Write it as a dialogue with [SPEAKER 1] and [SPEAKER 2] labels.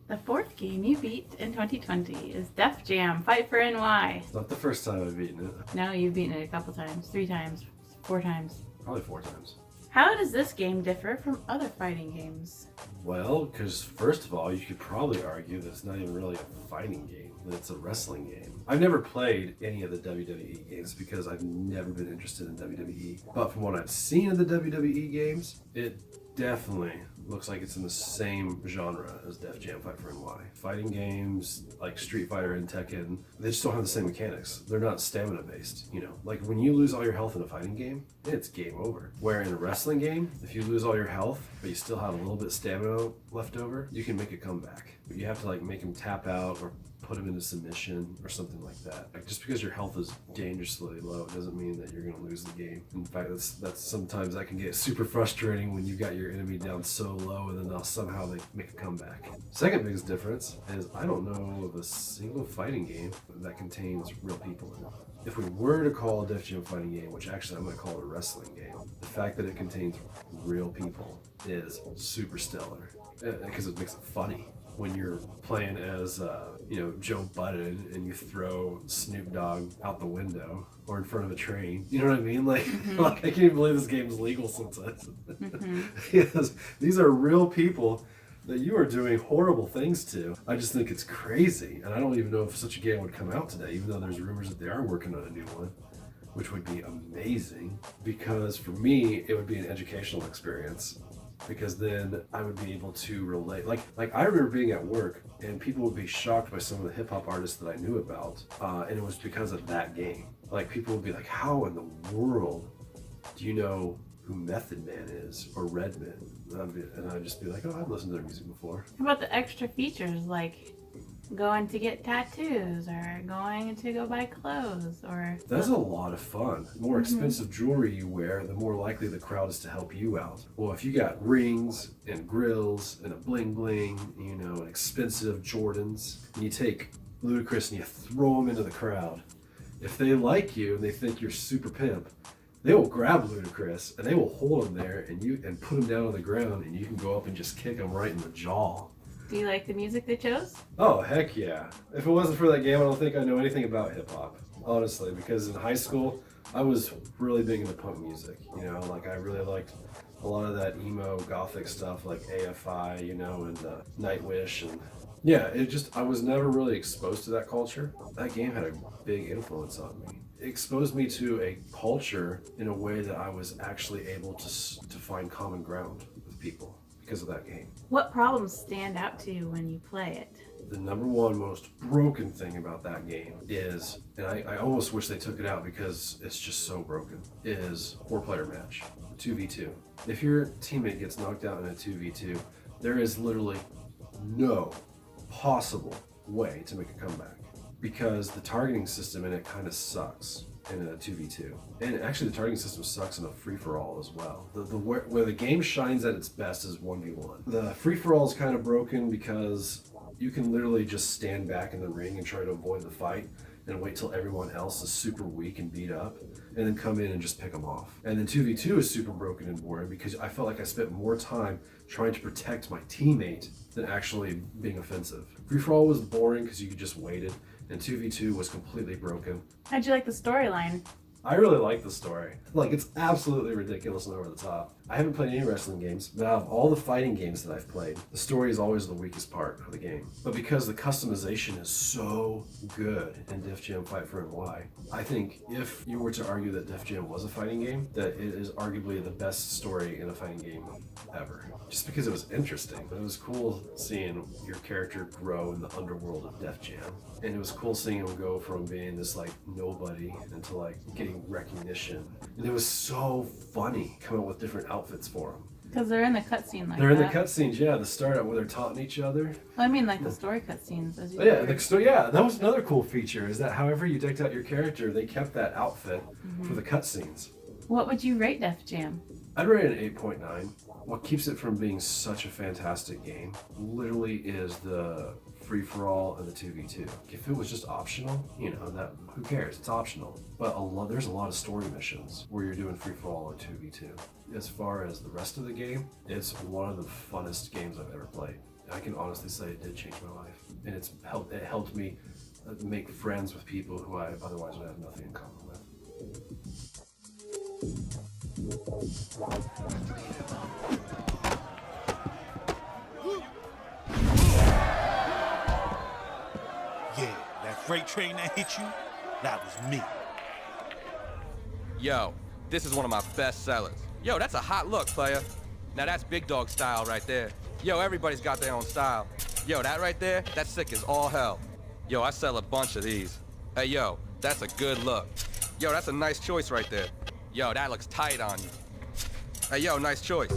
[SPEAKER 1] The fourth game you beat in 2020 is Def Jam Fight for NY.
[SPEAKER 2] It's not the first time I've beaten it.
[SPEAKER 1] No, you've beaten it a couple times. 3 times. 4 times.
[SPEAKER 2] Probably 4 times.
[SPEAKER 1] How does this game differ from other fighting games?
[SPEAKER 2] Well, because first of all, you could probably argue that it's not even really a fighting game, that it's a wrestling game. I've never played any of the WWE games because I've never been interested in WWE. But from what I've seen of the WWE games, it definitely looks like it's in the same genre as Def Jam Fight for NY. Fighting games like Street Fighter and Tekken, they just don't have the same mechanics. They're not stamina based, you know. Like when you lose all your health in a fighting game, it's game over. Where in a wrestling game, if you lose all your health, but you still have a little bit of stamina left over, you can make a comeback. But you have to like make him tap out or put him into submission or something like that. Like just because your health is dangerously low doesn't mean that you're going to lose the game. In fact, that's sometimes that can get super frustrating when you got your enemy down so low and then somehow they make a comeback. Second biggest difference is I don't know of a single fighting game that contains real people in it. If we were to call a Def Jam fighting game, which actually I'm going to call it a wrestling game, the fact that it contains real people is super stellar because it makes it funny. When you're playing as, Joe Budden and you throw Snoop Dogg out the window or in front of a train. You know what I mean? Like, like I can't even believe this game is legal sometimes. Yes, these are real people that you are doing horrible things to. I just think it's crazy. And I don't even know if such a game would come out today, even though there's rumors that they are working on a new one, which would be amazing. Because for me, it would be an educational experience. Because then I would be able to relate. Like I remember being at work and people would be shocked by some of the hip hop artists that I knew about, and it was because of that game. Like people would be like, "How in the world do you know who Method Man is or Redman?" And I'd just be like, "Oh, I've listened to their music before."
[SPEAKER 1] How about the extra features like going to get tattoos or going to go buy clothes or...
[SPEAKER 2] That's a lot of fun. The more expensive jewelry you wear, the more likely the crowd is to help you out. Well, if you got rings and grills and a bling bling, and expensive Jordans, and you take Ludacris and you throw them into the crowd, if they like you and they think you're super pimp, they will grab Ludacris and they will hold him there and put him down on the ground, and you can go up and just kick him right in the jaw.
[SPEAKER 1] Do you like the music they chose?
[SPEAKER 2] Oh, heck yeah. If it wasn't for that game, I don't think I know anything about hip-hop, honestly, because in high school, I was really big into punk music, I really liked a lot of that emo gothic stuff like AFI, and Nightwish, and yeah, I was never really exposed to that culture. That game had a big influence on me. It exposed me to a culture in a way that I was actually able to find common ground with people. Because of that game.
[SPEAKER 1] What problems stand out to you when you play it?
[SPEAKER 2] The number one most broken thing about that game is, and I almost wish they took it out because it's just so broken, is 4-player match, 2v2. If your teammate gets knocked out in a 2v2, there is literally no possible way to make a comeback because the targeting system in it kind of sucks. In a 2v2. And actually the targeting system sucks in a free-for-all as well. Where the game shines at its best is 1v1. The free-for-all is kind of broken because you can literally just stand back in the ring and try to avoid the fight and wait till everyone else is super weak and beat up and then come in and just pick them off. And then 2v2 is super broken and boring because I felt like I spent more time trying to protect my teammate than actually being offensive. Free-for-all was boring because you could just wait it, and 2v2 was completely broken.
[SPEAKER 1] How'd you like the storyline?
[SPEAKER 2] I really like the story. Like, it's absolutely ridiculous and over the top. I haven't played any wrestling games, but out of all the fighting games that I've played, the story is always the weakest part of the game. But because the customization is so good in Def Jam Fight for NY, I think if you were to argue that Def Jam was a fighting game, that it is arguably the best story in a fighting game ever. Just because it was interesting. But it was cool seeing your character grow in the underworld of Def Jam. And it was cool seeing him go from being this nobody into getting recognition. And it was so funny coming up with different outfits for him.
[SPEAKER 1] Because they're in the cutscene
[SPEAKER 2] They're in the cutscenes, yeah. The start where they're taunting each other.
[SPEAKER 1] Well, I mean the story cutscenes.
[SPEAKER 2] Yeah, that was another cool feature, is that however you decked out your character, they kept that outfit for the cutscenes.
[SPEAKER 1] What would you rate Def Jam?
[SPEAKER 2] I'd rate it an 8.9. What keeps it from being such a fantastic game literally is the free-for-all and the 2v2. If it was just optional, who cares? It's optional. But there's a lot of story missions where you're doing free-for-all or 2v2. As far as the rest of the game, it's one of the funnest games I've ever played. I can honestly say it did change my life, and it helped me make friends with people who I otherwise would have nothing in common with.
[SPEAKER 3] Yeah, that freight train that hit you, that was me.
[SPEAKER 4] Yo, this is one of my best sellers. Yo, that's a hot look, player. Now that's big dog style right there. Yo, everybody's got their own style. Yo, that right there, that's sick as all hell. Yo, I sell a bunch of these. Hey, yo, that's a good look. Yo, that's a nice choice right there. Yo, that looks tight on you. Hey, yo, nice choice.